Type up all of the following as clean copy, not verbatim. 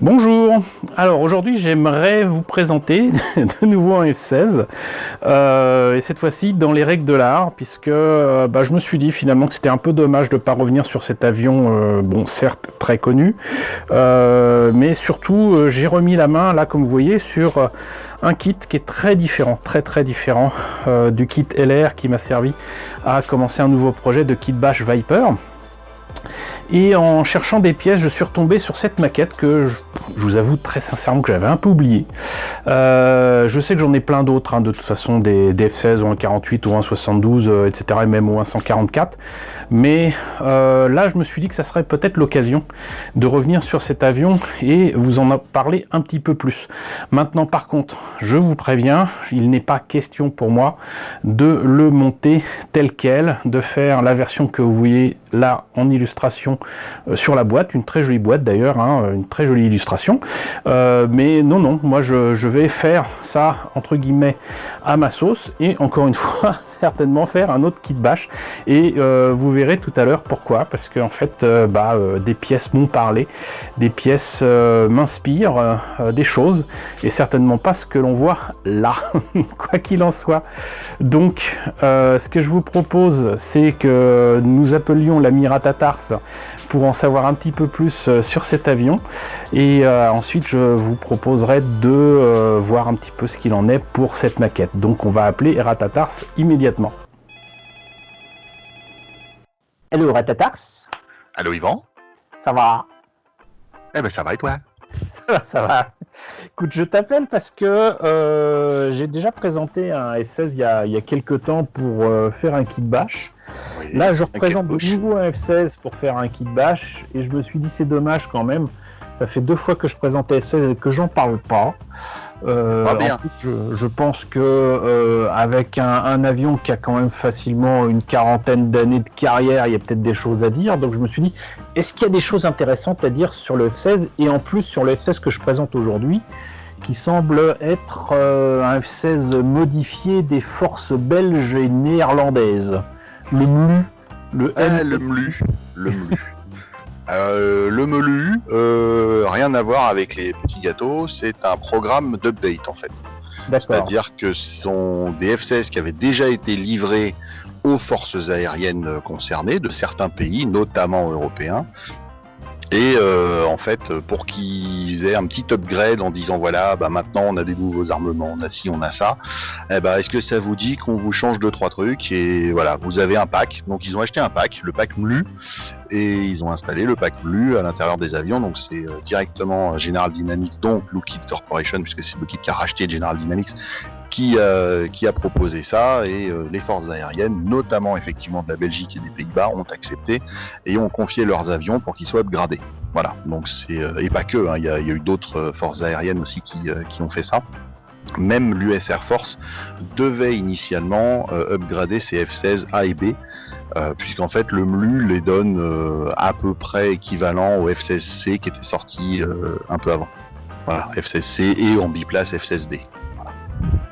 Bonjour, alors aujourd'hui j'aimerais vous présenter de nouveau un F-16 et cette fois-ci dans les règles de l'art puisque je me suis dit finalement que c'était un peu dommage de ne pas revenir sur cet avion, bon certes très connu, mais surtout j'ai remis la main là comme vous voyez sur un kit qui est très différent, très différent du kit LR qui m'a servi à commencer un nouveau projet de kit bash Viper. Et en cherchant des pièces, je suis retombé sur cette maquette que je vous avoue très sincèrement que j'avais un peu oublié. Je sais que j'en ai plein d'autres, de toute façon, des F-16 ou un 48 ou un 72, etc. et même ou un 144. Mais là, je me suis dit que ça serait peut-être l'occasion de revenir sur cet avion et vous en parler un petit peu plus. Maintenant, par contre, je vous préviens, il n'est pas question pour moi de le monter tel quel, de faire la version que vous voyez là en illustration sur la boîte, une très jolie boîte d'ailleurs, une très jolie illustration, mais non, moi je vais faire ça entre guillemets à ma sauce et encore une fois certainement faire un autre kit bash et vous verrez tout à l'heure pourquoi, parce que en fait des pièces m'ont parlé, des pièces m'inspirent des choses et certainement pas ce que l'on voit là quoi qu'il en soit. Donc ce que je vous propose, c'est que nous appelions l'ami Ratatars pour en savoir un petit peu plus sur cet avion et ensuite je vous proposerai de voir un petit peu ce qu'il en est pour cette maquette. Donc on va appeler Ratatars immédiatement. Hello Ratatars. Allô Yvan. Ça va? Eh ben ça va et toi? Ça va. Écoute, je t'appelle parce que j'ai déjà présenté un F-16 il y a quelques temps pour faire un kit bash. Oui, là, je représente de nouveau un F-16 pour faire un kit bash et je me suis dit c'est dommage quand même. Ça fait 2 fois que je présente F-16 et que j'en parle pas. En plus, je pense que avec un avion qui a quand même facilement une quarantaine d'années de carrière, il y a peut-être des choses à dire. Donc je me suis dit, est-ce qu'il y a des choses intéressantes à dire sur le F-16 et en plus sur le F-16 que je présente aujourd'hui, qui semble être un F-16 modifié des forces belges et néerlandaises. Le MLU. Le MLU. Le MLU, rien à voir avec les petits gâteaux, c'est un programme d'update en fait. C'est-à-dire que ce sont des F-16 qui avaient déjà été livrés aux forces aériennes concernées de certains pays, notamment européens. Et en fait, pour qu'ils aient un petit upgrade en disant voilà, maintenant on a des nouveaux armements, on a ci, on a ça, est-ce que ça vous dit qu'on vous change 2-3 trucs et voilà, vous avez un pack. Donc ils ont acheté un pack, le pack MLU, et ils ont installé le pack MLU à l'intérieur des avions. Donc c'est directement General Dynamics, donc Lockheed Corporation, puisque c'est Lockheed qui a racheté General Dynamics, qui a proposé ça, et les forces aériennes, notamment effectivement de la Belgique et des Pays-Bas, ont accepté et ont confié leurs avions pour qu'ils soient upgradés. Voilà, donc c'est et pas que, il y a eu d'autres forces aériennes aussi qui ont fait ça. Même l'US Air Force devait initialement upgrader ses F-16 A et B, puisqu'en fait le MLU les donne à peu près équivalent au F-16C qui était sorti un peu avant. Voilà, F-16C et en biplace F-16D.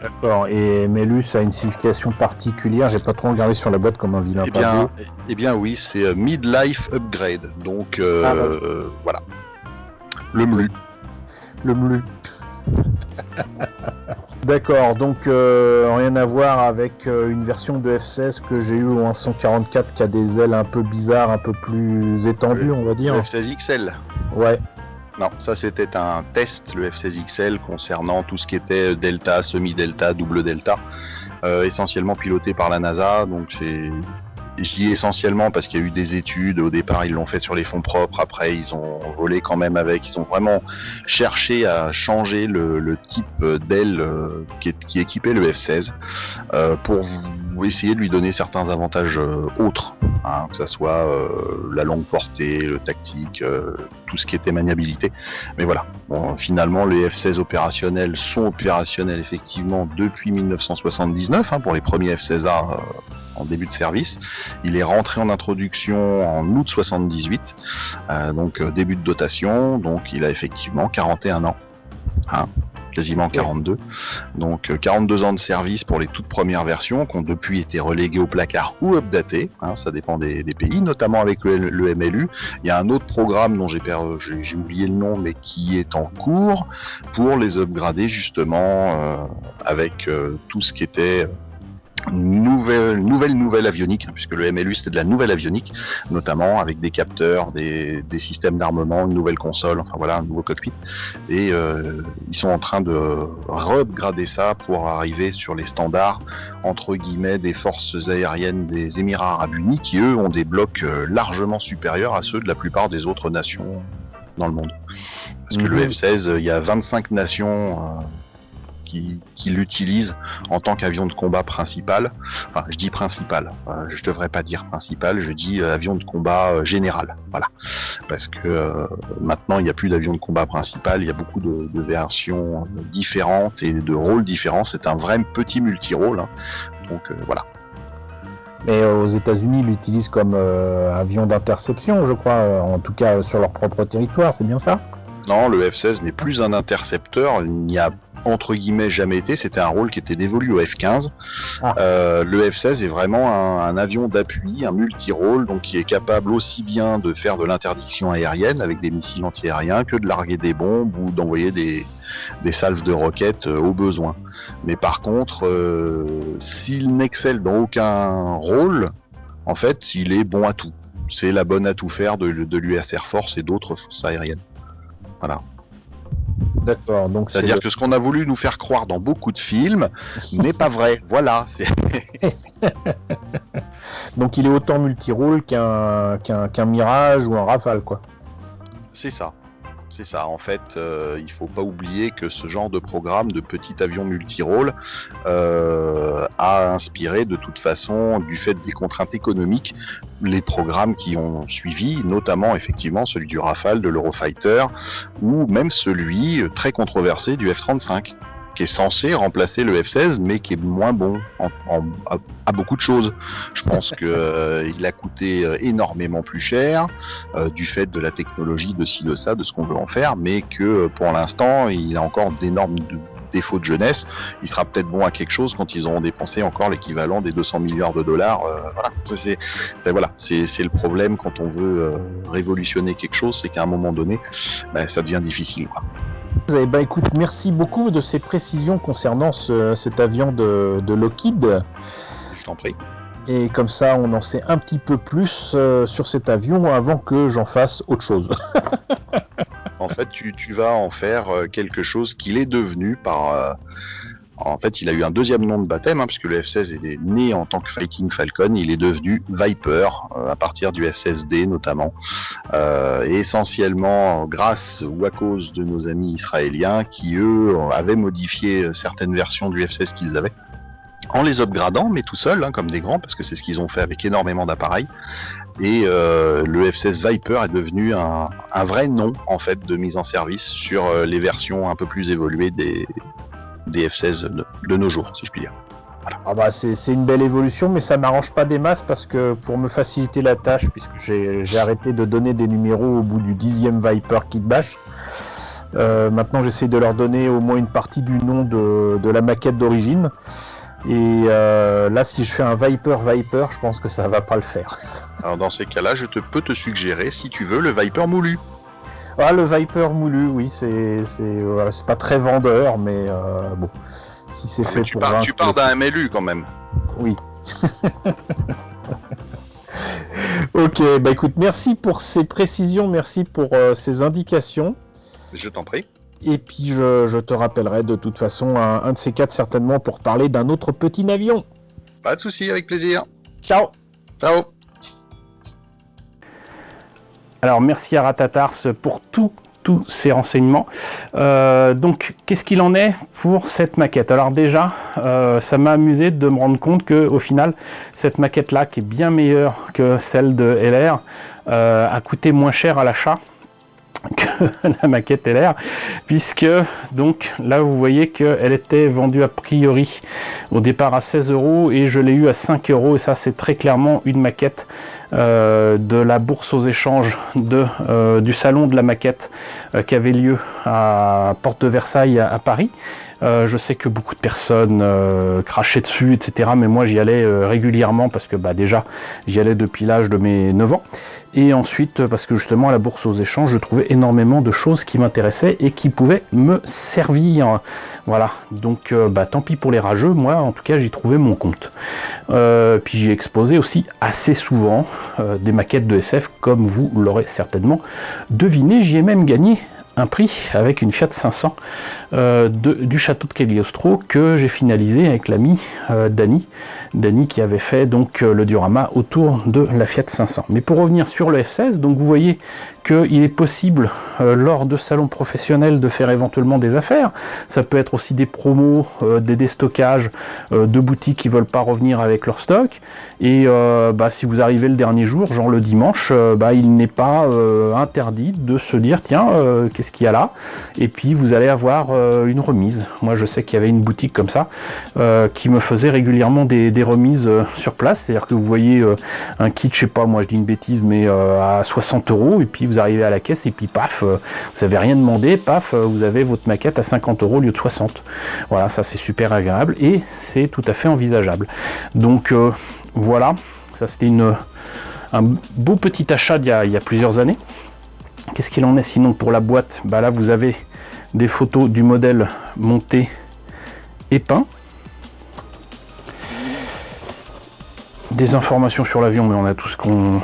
D'accord, et MLU ça a une signification particulière, j'ai pas trop regardé sur la boîte comme un vilain papier. Eh bien oui, c'est Mid-Life Upgrade, donc voilà, le MLU. Le MLU. D'accord, donc rien à voir avec une version de F-16 que j'ai eu en 144 qui a des ailes un peu bizarres, un peu plus étendues, on va dire. Le F-16 XL. Ouais. Non, ça c'était un test, le F-16 XL, concernant tout ce qui était delta, semi-delta, double delta, essentiellement piloté par la NASA. Donc je dis essentiellement parce qu'il y a eu des études, au départ ils l'ont fait sur les fonds propres, après ils ont volé quand même avec, ils ont vraiment cherché à changer le type d'aile qui équipait le F-16 pour essayer de lui donner certains avantages autres, que ça soit la longue portée, le tactique, tout ce qui était maniabilité. Mais voilà, bon, finalement les F-16 opérationnels sont opérationnels effectivement depuis 1979 pour les premiers F-16A en début de service. Il est rentré en introduction en août 78, donc début de dotation, donc il a effectivement 41 ans. quasiment 42. Donc 42 ans de service pour les toutes premières versions qui ont depuis été reléguées au placard ou updatées, hein, ça dépend des pays, notamment avec le MLU. Il y a un autre programme dont j'ai oublié le nom mais qui est en cours pour les upgrader justement avec tout ce qui était nouvelle avionique, puisque le MLU c'était de la nouvelle avionique, notamment avec des capteurs, des systèmes d'armement, une nouvelle console, enfin voilà, un nouveau cockpit. Et ils sont en train de re-upgrader ça pour arriver sur les standards entre guillemets des forces aériennes des Émirats Arabes Unis, qui eux ont des blocs largement supérieurs à ceux de la plupart des autres nations dans le monde. Parce que le F-16, il y a 25 nations qui l'utilisent en tant qu'avion de combat principal. Enfin, je dis principal, je devrais pas dire principal, je dis avion de combat général. Voilà. Parce que maintenant, il n'y a plus d'avion de combat principal, il y a beaucoup de versions différentes et de rôles différents. C'est un vrai petit multi-rôle. Hein. Donc voilà. Mais aux États-Unis, ils l'utilisent comme avion d'interception, je crois, en tout cas sur leur propre territoire, c'est bien ça? Non, le F-16 n'est plus un intercepteur, il n'y a entre guillemets jamais été, c'était un rôle qui était dévolu au F-15. Le F-16 est vraiment un avion d'appui, un multi-rôle, donc qui est capable aussi bien de faire de l'interdiction aérienne avec des missiles anti-aériens que de larguer des bombes ou d'envoyer des salves de roquettes au besoin. Mais par contre, s'il n'excelle dans aucun rôle, en fait, il est bon à tout. C'est la bonne à tout faire de l'US Air Force et d'autres forces aériennes. Voilà. D'accord, donc c'est-à-dire que ce qu'on a voulu nous faire croire dans beaucoup de films n'est pas vrai. Voilà. Donc il est autant multi-rôle qu'un Mirage ou un Rafale, quoi. C'est ça. C'est ça. En fait, il faut pas oublier que ce genre de programme de petit avion multi-rôle a inspiré de toute façon, du fait des contraintes économiques, les programmes qui ont suivi, notamment effectivement celui du Rafale, de l'Eurofighter, ou même celui très controversé du F-35, qui est censé remplacer le F-16, mais qui est moins bon à beaucoup de choses. Je pense qu'il a coûté énormément plus cher du fait de la technologie, de ci, de ça, de ce qu'on veut en faire, mais que pour l'instant, il a encore d'énormes défauts de jeunesse. Il sera peut-être bon à quelque chose quand ils auront dépensé encore l'équivalent des 200 milliards de dollars. Voilà, c'est le problème quand on veut révolutionner quelque chose, c'est qu'à un moment donné, ça devient difficile, quoi. Écoute, merci beaucoup de ces précisions concernant cet avion de Lockheed. Je t'en prie. Et comme ça, on en sait un petit peu plus sur cet avion avant que j'en fasse autre chose. En fait, tu vas en faire quelque chose qu'il est devenu par... En fait, il a eu un deuxième nom de baptême, puisque le F-16 est né en tant que Fighting Falcon. Il est devenu Viper, à partir du F-16D notamment. Et essentiellement grâce ou à cause de nos amis israéliens qui, eux, avaient modifié certaines versions du F-16 qu'ils avaient, en les upgradant, mais tout seul, comme des grands, parce que c'est ce qu'ils ont fait avec énormément d'appareils. Et le F-16 Viper est devenu un vrai nom, en fait, de mise en service sur les versions un peu plus évoluées des F-16 de nos jours, si je puis dire. Voilà. C'est une belle évolution, mais ça m'arrange pas des masses parce que pour me faciliter la tâche, puisque j'ai arrêté de donner des numéros au bout du 10e Viper Kit Bash, maintenant j'essaie de leur donner au moins une partie du nom de la maquette d'origine. Et là, si je fais un Viper, je pense que ça va pas le faire. Alors dans ces cas-là, je peux te suggérer, si tu veux, le Viper moulu. Ah, le Viper moulu, oui, c'est pas très vendeur, mais bon, si c'est fait pour vaincre... Tu pars d'un MLU quand même. Oui. Ok, écoute, merci pour ces précisions, merci pour ces indications. Je t'en prie. Et puis je te rappellerai de toute façon un de ces quatre certainement pour parler d'un autre petit avion. Pas de souci, avec plaisir. Ciao. Ciao. Alors merci à Ratatars pour tous ces renseignements. Donc qu'est-ce qu'il en est pour cette maquette? Alors déjà, ça m'a amusé de me rendre compte qu'au final, cette maquette-là, qui est bien meilleure que celle de LR, a coûté moins cher à l'achat. que la maquette LR, puisque donc là vous voyez qu'elle était vendue a priori au départ à 16 € et je l'ai eu à 5 €, et ça c'est très clairement une maquette de la bourse aux échanges du salon de la maquette qui avait lieu à Porte de Versailles à Paris. Je sais que beaucoup de personnes crachaient dessus, etc. Mais moi j'y allais régulièrement parce que déjà j'y allais depuis l'âge de mes 9 ans. Et ensuite parce que justement à la bourse aux échanges je trouvais énormément de choses qui m'intéressaient et qui pouvaient me servir. Voilà, donc tant pis pour les rageux, moi en tout cas j'y trouvais mon compte. Puis j'y ai exposé aussi assez souvent des maquettes de SF, comme vous l'aurez certainement deviné. J'y ai même gagné un prix avec une Fiat 500 du château de Cagliostro que j'ai finalisé avec l'ami Dany qui avait fait donc le diorama autour de la Fiat 500. Mais pour revenir sur le F16, donc vous voyez qu'il est possible lors de salons professionnels de faire éventuellement des affaires. Ça peut être aussi des promos, des déstockages de boutiques qui ne veulent pas revenir avec leur stock. Et si vous arrivez le dernier jour, genre le dimanche, il n'est pas interdit de se dire tiens, qu'est-ce qu'il y a là? Et puis vous allez avoir une remise. Moi je sais qu'il y avait une boutique comme ça qui me faisait régulièrement des remises sur place. C'est-à-dire que vous voyez un kit, je sais pas, moi je dis une bêtise, mais à 60 €, et puis vous arrivez à la caisse et puis paf, vous n'avez rien demandé, paf, vous avez votre maquette à 50 € au lieu de 60. Voilà, ça c'est super agréable et c'est tout à fait envisageable. Donc voilà, ça c'était un beau petit achat il y a plusieurs années. Qu'est-ce qu'il en est sinon pour la boîte? Là vous avez des photos du modèle monté et peint. Des informations sur l'avion, mais on a tout ce qu'on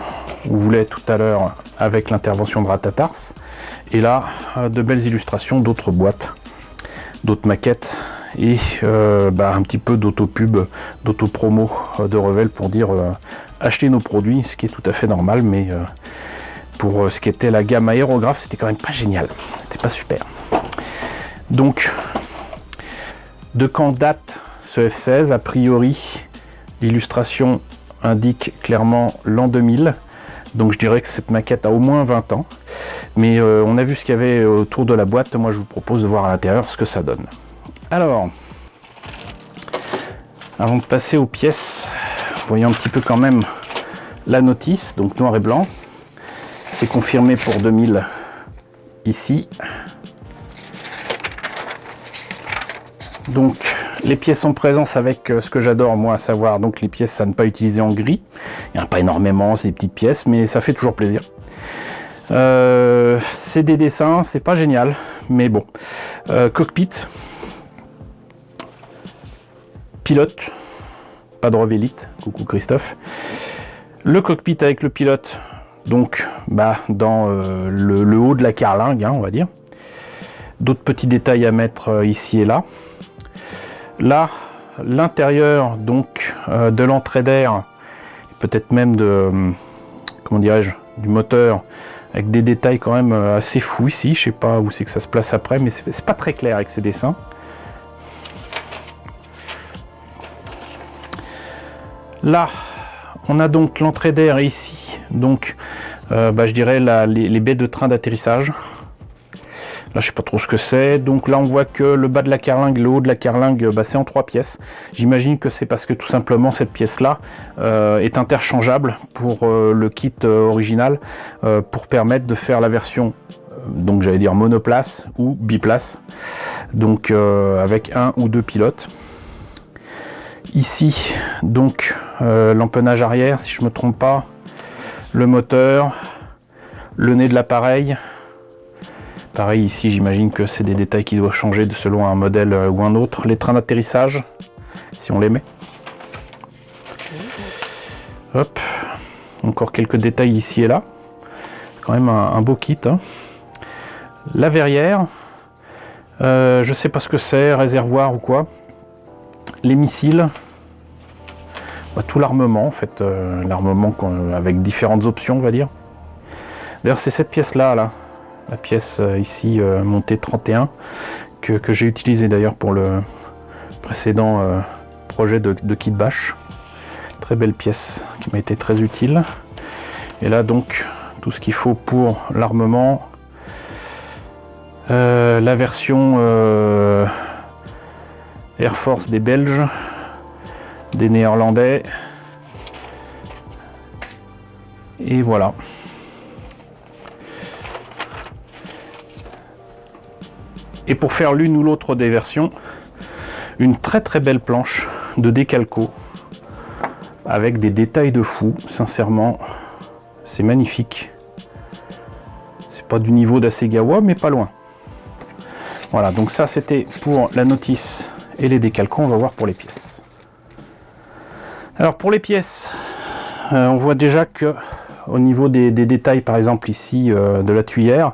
voulait tout à l'heure avec l'intervention de Ratatars. Et là, de belles illustrations d'autres boîtes, d'autres maquettes et un petit peu d'autopub, d'autopromo de Revell pour dire acheter nos produits, ce qui est tout à fait normal, mais pour ce qui était la gamme aérographe, c'était quand même pas génial, c'était pas super. Donc, de quand date ce F16? A priori, l'illustration indique clairement l'an 2000, donc je dirais que cette maquette a au moins 20 ans, mais on a vu ce qu'il y avait autour de la boîte. Moi je vous propose de voir à l'intérieur ce que ça donne. Alors, avant de passer aux pièces, voyons un petit peu quand même la notice, donc noir et blanc, c'est confirmé pour 2000 ici. Donc les pièces en présence avec ce que j'adore moi, à savoir donc les pièces à ne pas utiliser en gris. Il n'y en a pas énormément, c'est des petites pièces, mais ça fait toujours plaisir. C'est des dessins, c'est pas génial, mais bon. Cockpit, pilote, pas de Revellite, coucou Christophe. Le cockpit avec le pilote, donc dans le haut de la carlingue, on va dire. D'autres petits détails à mettre ici et là. Là, l'intérieur donc de l'entrée d'air, peut-être même de, comment dirais-je, du moteur, avec des détails quand même assez fous ici. Je sais pas où c'est que ça se place après, mais c'est pas très clair avec ces dessins. Là, on a donc l'entrée d'air ici, donc je dirais les baies de train d'atterrissage. Là, je sais pas trop ce que c'est. Donc là, on voit que le bas de la carlingue, le haut de la carlingue, c'est en 3 pièces. J'imagine que c'est parce que tout simplement cette pièce-là est interchangeable pour le kit original pour permettre de faire la version, donc j'allais dire monoplace ou biplace, donc avec 1 ou 2 pilotes. Ici, donc l'empennage arrière, si je me trompe pas, le moteur, le nez de l'appareil. Pareil ici, j'imagine que c'est des détails qui doivent changer selon un modèle ou un autre. Les trains d'atterrissage, si on les met. Hop. Encore quelques détails ici et là. Quand même un beau kit. Hein. La verrière. Je sais pas ce que c'est, réservoir ou quoi. Les missiles. Tout l'armement en fait. L'armement avec différentes options, on va dire. D'ailleurs, c'est cette pièce-là, là. La pièce ici montée 31 que j'ai utilisé d'ailleurs pour le précédent projet de kit bash. Très belle pièce qui m'a été très utile. Et là donc tout ce qu'il faut pour l'armement, La version Air Force des Belges, des Néerlandais. Et voilà. Et pour faire l'une ou l'autre des versions, une très très belle planche de décalco avec des détails de fou. Sincèrement, c'est magnifique. C'est pas du niveau d'Hasegawa, mais pas loin. Voilà, donc ça c'était pour la notice et les décalcos. On va voir pour les pièces. Alors pour les pièces, on voit déjà que au niveau des détails, par exemple ici de la tuyère,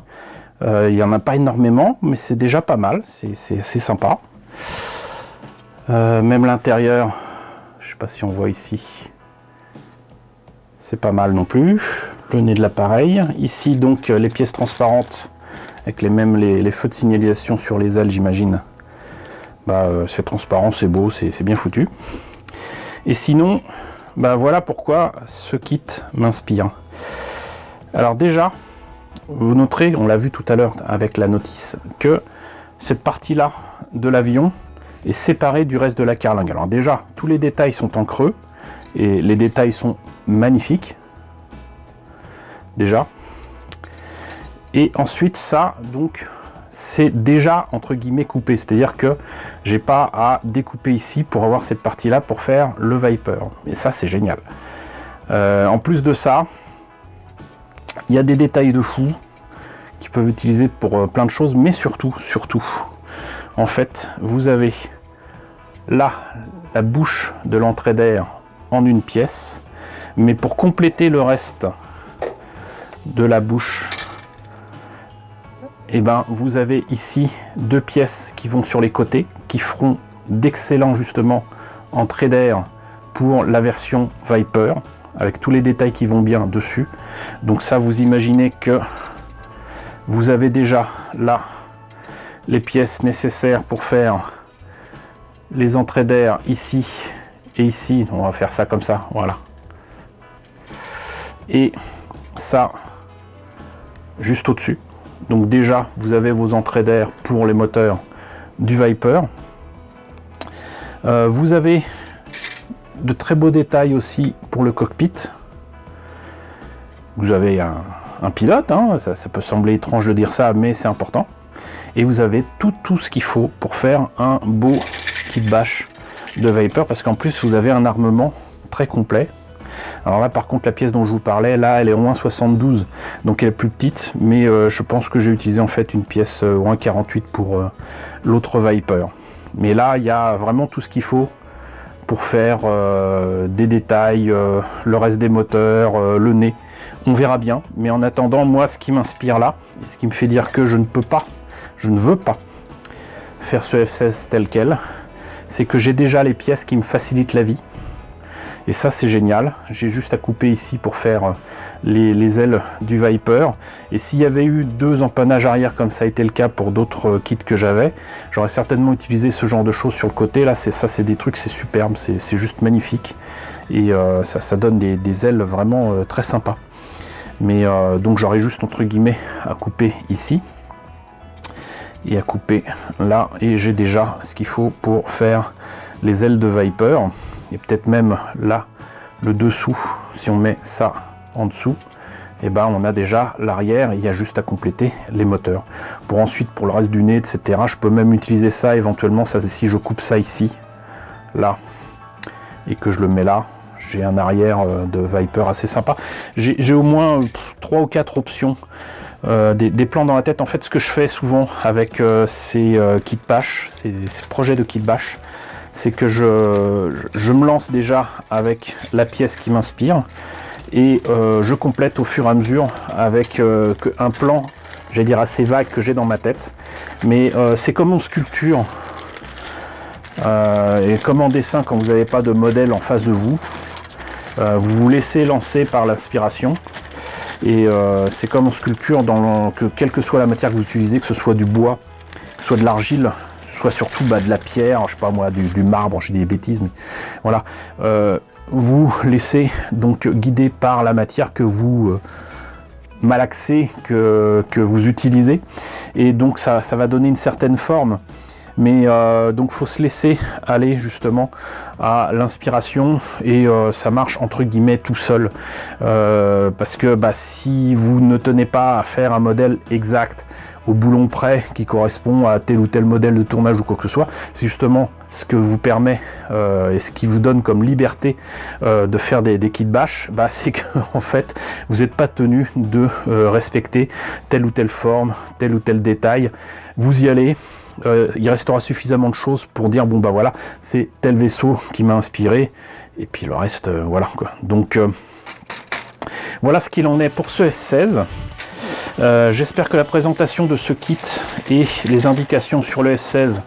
il n'y en a pas énormément, mais c'est déjà pas mal, c'est sympa. Même l'intérieur, je sais pas si on voit ici, c'est pas mal non plus. Le nez de l'appareil, ici donc les pièces transparentes avec les feux de signalisation sur les ailes, j'imagine. C'est transparent, c'est beau, c'est bien foutu. Et sinon, voilà pourquoi ce kit m'inspire. Alors déjà, vous noterez, on l'a vu tout à l'heure avec la notice, que cette partie-là de l'avion est séparée du reste de la carlingue. Alors déjà, tous les détails sont en creux, et les détails sont magnifiques. Déjà. Et ensuite, ça, donc, c'est déjà, entre guillemets, coupé. C'est-à-dire que j'ai pas à découper ici pour avoir cette partie-là pour faire le Viper. Et ça, c'est génial. En plus de ça, il y a des détails de fou qui peuvent utiliser pour plein de choses, mais surtout, en fait, vous avez là la bouche de l'entrée d'air en une pièce, mais pour compléter le reste de la bouche, vous avez ici deux pièces qui vont sur les côtés, qui feront d'excellents justement entrées d'air pour la version Viper, avec tous les détails qui vont bien dessus. Donc ça, vous imaginez que vous avez déjà là les pièces nécessaires pour faire les entrées d'air ici et ici. On va faire ça comme ça, voilà. Et ça, juste au-dessus. Donc déjà, vous avez vos entrées d'air pour les moteurs du Viper. Vous avez de très beaux détails aussi pour le cockpit. Vous avez un pilote, hein, ça peut sembler étrange de dire ça, mais c'est important. Et vous avez tout ce qu'il faut pour faire un beau kit bash de Viper, parce qu'en plus vous avez un armement très complet. Alors là par contre, la pièce dont je vous parlais, là elle est en 1,72, donc elle est plus petite, mais je pense que j'ai utilisé en fait une pièce en 1,48 pour l'autre Viper. Mais là il y a vraiment tout ce qu'il faut pour faire des détails, le reste des moteurs, le nez. On verra bien, mais en attendant, moi ce qui m'inspire là, et ce qui me fait dire que je ne veux pas faire ce F16 tel quel, c'est que j'ai déjà les pièces qui me facilitent la vie. Et ça c'est génial, j'ai juste à couper ici pour faire les ailes du Viper. Et s'il y avait eu deux empennages arrière comme ça a été le cas pour d'autres kits que j'avais, j'aurais certainement utilisé ce genre de choses sur le côté. Là c'est des trucs, c'est superbe, c'est juste magnifique. Et ça donne des ailes vraiment très sympas. Mais donc j'aurais juste entre guillemets à couper ici. Et à couper là. Et j'ai déjà ce qu'il faut pour faire les ailes de Viper. Et peut-être même là, le dessous, si on met ça en dessous, et on a déjà l'arrière, il y a juste à compléter les moteurs. Pour ensuite, pour le reste du nez, etc., je peux même utiliser ça éventuellement, ça, si je coupe ça ici, là, et que je le mets là, j'ai un arrière de Viper assez sympa. J'ai au moins 3 ou 4 options, des plans dans la tête. En fait, ce que je fais souvent avec ces kits bash, ces projets de kit bash, c'est que je me lance déjà avec la pièce qui m'inspire et je complète au fur et à mesure avec un plan, j'allais dire assez vague, que j'ai dans ma tête. Mais c'est comme en sculpture et comme en dessin, quand vous n'avez pas de modèle en face de vous, vous vous laissez lancer par l'inspiration. Et c'est comme en sculpture, que quelle que soit la matière que vous utilisez, que ce soit du bois, que ce soit de l'argile, soit surtout de la pierre, je sais pas moi, du marbre, je dis des bêtises, mais voilà, vous laissez donc guider par la matière que vous malaxé que vous utilisez, et donc ça va donner une certaine forme. Mais donc faut se laisser aller justement à l'inspiration, et ça marche entre guillemets tout seul, parce que si vous ne tenez pas à faire un modèle exact au boulon près qui correspond à tel ou tel modèle de tournage ou quoi que ce soit, c'est justement ce que vous permet et ce qui vous donne comme liberté de faire des kits bash, c'est que en fait vous n'êtes pas tenu de respecter telle ou telle forme, tel ou tel détail. Vous y allez. Il restera suffisamment de choses pour dire bon voilà, c'est tel vaisseau qui m'a inspiré, et puis le reste voilà quoi. Donc voilà ce qu'il en est pour ce F16. J'espère que la présentation de ce kit et les indications sur le F16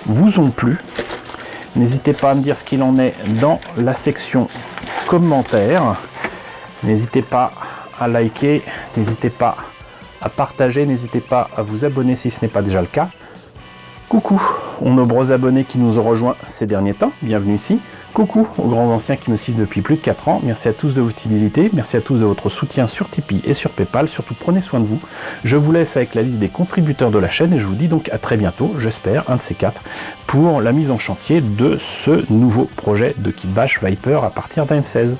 vous ont plu. N'hésitez pas à me dire ce qu'il en est dans la section commentaires. N'hésitez pas à liker, n'hésitez pas à partager, n'hésitez pas à vous abonner si ce n'est pas déjà le cas. Coucou aux nombreux abonnés qui nous ont rejoints ces derniers temps, bienvenue ici. Coucou aux grands anciens qui me suivent depuis plus de 4 ans, merci à tous de votre fidélité, merci à tous de votre soutien sur Tipeee et sur Paypal, surtout prenez soin de vous. Je vous laisse avec la liste des contributeurs de la chaîne et je vous dis donc à très bientôt, j'espère, un de ces 4, pour la mise en chantier de ce nouveau projet de kit bash Viper à partir d'un F16.